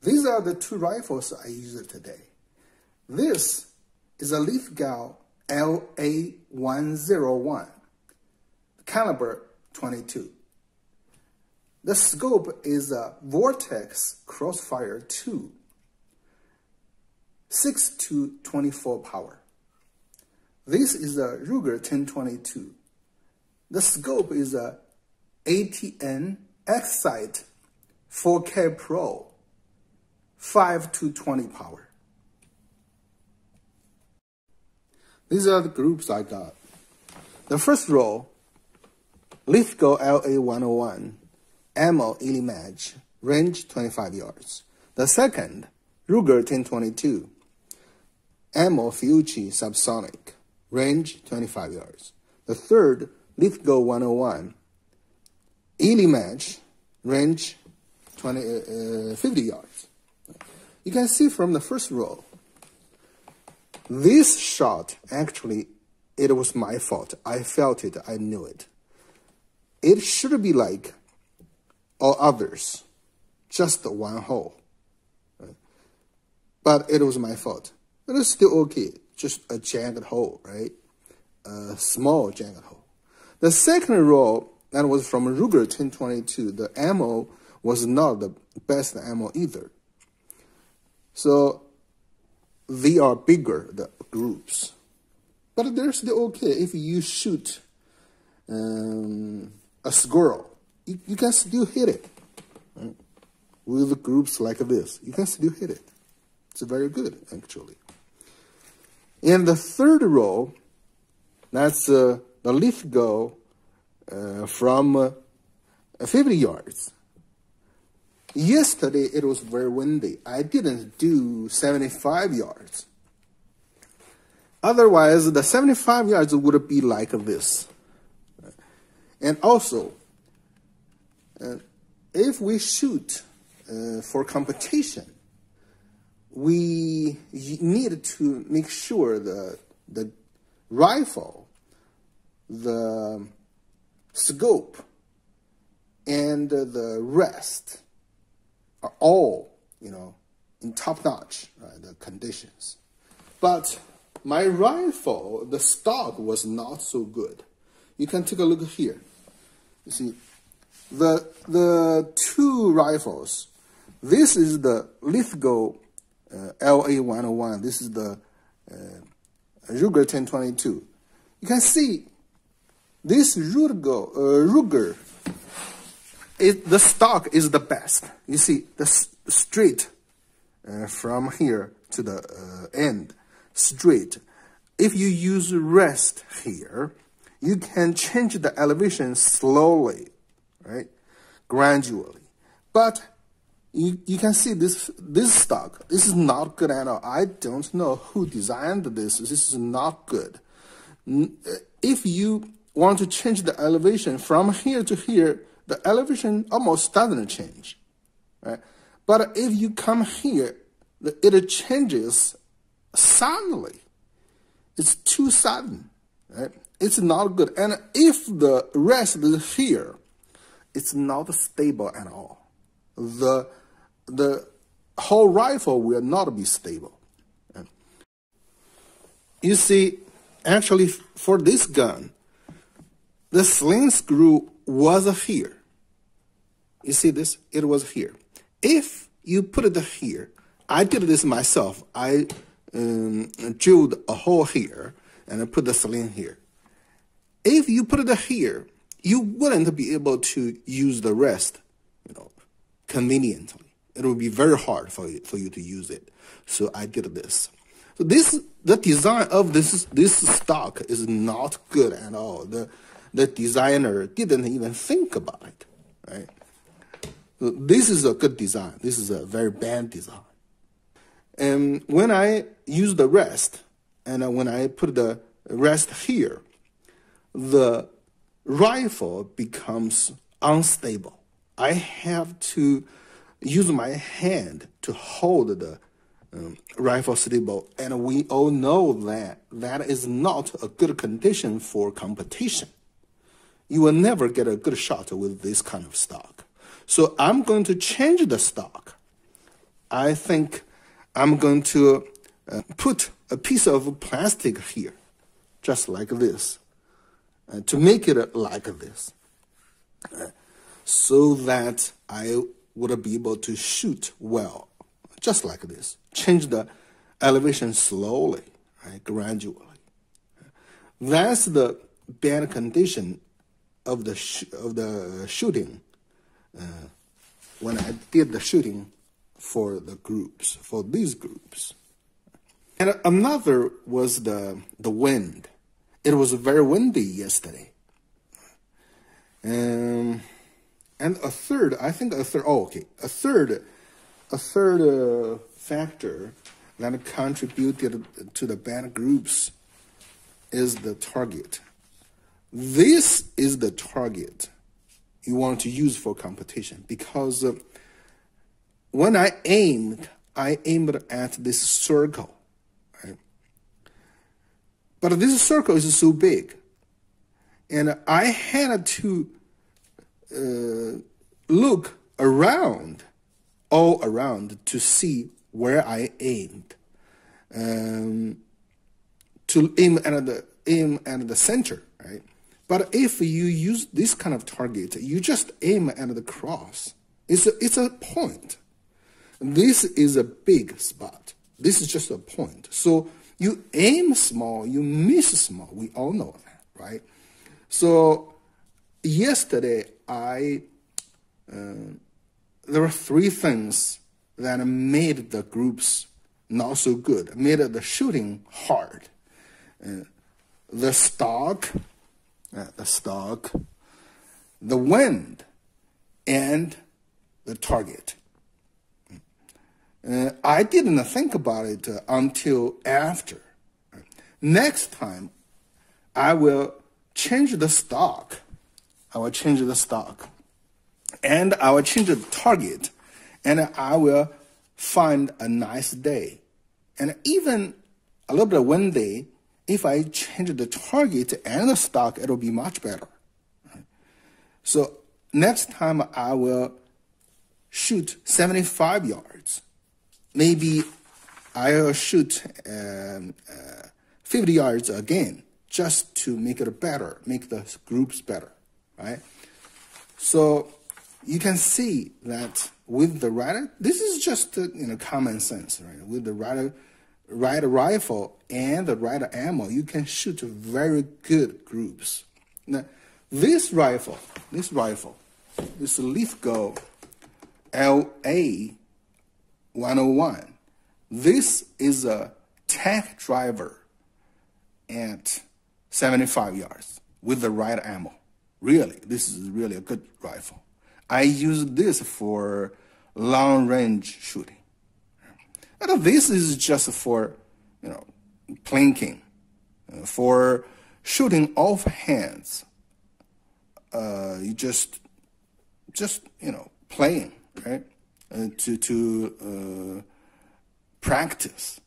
These are the two rifles I use today. This is a Lithgow LA101, caliber 22. The scope is a Vortex Crossfire 2, 6 to 24 power. This is a Ruger 1022. The scope is a ATN X-Sight 4K Pro, 5 to 20 power. These are the groups I got. The first row, Lithgow LA101, ammo Ellie match, range 25 yards. The second, Ruger 1022, ammo Fiucci subsonic, range 25 yards. The third, Lithgow 101, Ellie match, range 50 yards. You can see from the first row, this shot, actually, it was my fault. I felt it, I knew it. It should be like all others, just one hole. Right? But it was my fault. But it's still okay, just a jagged hole, right? A small jagged hole. The second row, that was from Ruger 1022. The ammo was not the best ammo either. So they are bigger, the groups. But they're still okay. If you shoot a squirrel, you can still hit it. Right? With groups like this, you can still hit it. It's very good, actually. In the third row, that's the Lithgow from 50 yards. Yesterday, it was very windy. I didn't do 75 yards. Otherwise, the 75 yards would be like this. And also, if we shoot for competition, we need to make sure the rifle, the scope, and the rest are all, in top-notch, right, the conditions. But my rifle, the stock was not so good. You can take a look here. You see, the two rifles, this is the Lithgow LA101. This is the Ruger 1022. You can see this Ruger, the stock is the best. You see, the straight from here to the end, straight. If you use rest here, you can change the elevation slowly, right? Gradually. But you can see this stock. This is not good at all. I don't know who designed this. This is not good. If you want to change the elevation from here to here, the elevation almost doesn't change, right? But if you come here, it changes suddenly. It's too sudden, right? It's not good. And if the rest is here, it's not stable at all. The whole rifle will not be stable. Right? You see, actually, for this gun, the sling screw was here. You see this? It was here. If you put it here, I did this myself. I drilled a hole here and I put the sling here. If you put it here, you wouldn't be able to use the rest, conveniently. It would be very hard for you to use it. So I did this. So the design of this stock is not good at all. The designer didn't even think about it, right? So this is a good design. This is a very bad design. And when I use the rest, and when I put the rest here, the rifle becomes unstable. I have to use my hand to hold the rifle stable, and we all know that is not a good condition for competition. You will never get a good shot with this kind of stock. So I'm going to change the stock. I think I'm going to put a piece of plastic here, just like this, to make it like this, so that I would be able to shoot well, just like this. Change the elevation slowly, right, gradually. That's the bad condition of the shooting when I did the shooting for the groups, for these groups. And another was the wind. It was very windy yesterday. And a third factor that contributed to the bad groups is the target. This is the target you want to use for competition, because when I aimed at this circle, right? But this circle is so big, and I had to look all around to see where I aimed, to aim at the center, right? But if you use this kind of target, you just aim at the cross. It's a point. This is a big spot. This is just a point. So you aim small, you miss small. We all know that, right? So yesterday, there were three things that made the groups not so good, made the shooting hard. The stock, the wind, and the target. I didn't think about it until after. Next time, I will change the stock. And I will change the target, and I will find a nice day. And even a little bit windy, if I change the target and the stock, it'll be much better. So next time I will shoot 75 yards. Maybe I will shoot 50 yards again, just to make it better, make the groups better, right? So you can see that with the right, this is just common sense, right? With the right rifle and the right ammo, you can shoot very good groups. Now, this Lithgow LA101, this is a tank driver at 75 yards with the right ammo. Really, this is really a good rifle. I use this for long-range shooting. And this is just for, plinking, for shooting off hands. You just playing, right? To practice.